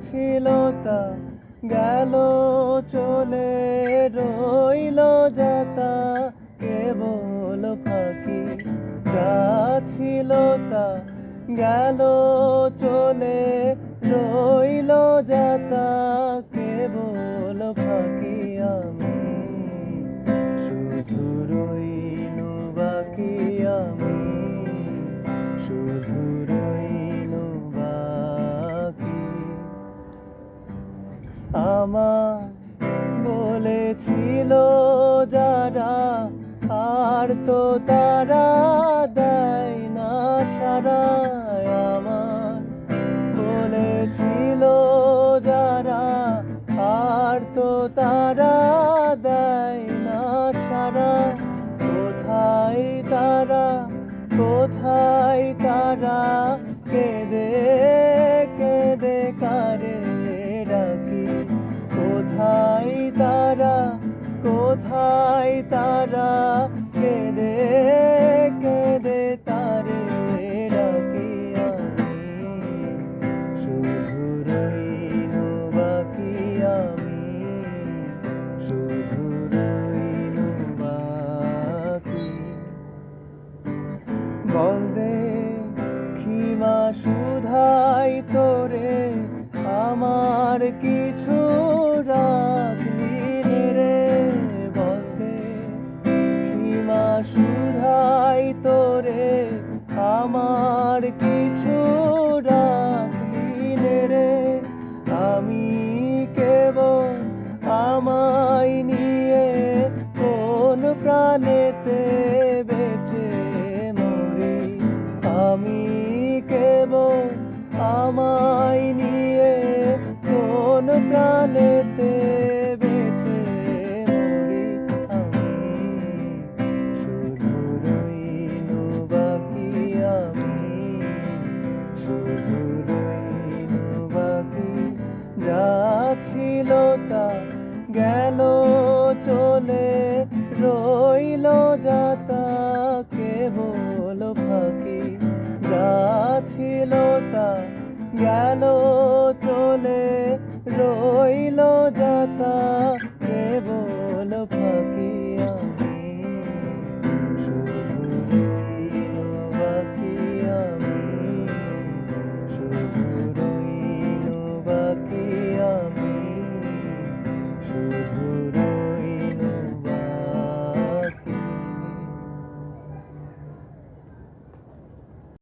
ছিল তা গেল চলে, রইল যাতা কেবল ফাঁকি। যা ছিল তা গেল চলে, রইল যাতা কেবল ফাঁকি। আমি শুধু রইনু বাকি, আমি শুধু রইনু বাকি। আমার বলেছিল যারা, আর তো তারা দেয় না সারা। আমার বলেছিল যারা, আর তো তারা দেয় না সারা। কোথায় তারা, কোথায় তারা, কেঁদে কেঁদে কারে ডাকি। কোথায় তারা, কোথায় তারা, কেঁদে কেঁদে তারে ডাকি। আমি শুধু রইনু বাকি, আমি শুধু রইনু বাকি। বল দেখি মা শুধাই তোরে, আমার কিছু রাখলি রে। বল দেখি মা শুধাই তোরে, আমার কিছু রাখলি রে। আমি কেবল আমায় নিয়ে কোন প্রাণেতে বেঁচে মরি। আমি কেবল আমায় নিয়ে কোন প্রাণেতে বেঁচে মরি। আমি শুধু রইনু বাকি, আমি শুধু রইনু বাকি। যা ছিল তা গেল চলে, রইল যাতা কেবল ফাঁকি। যা ছিল তা গেল চলে, রইল যাতা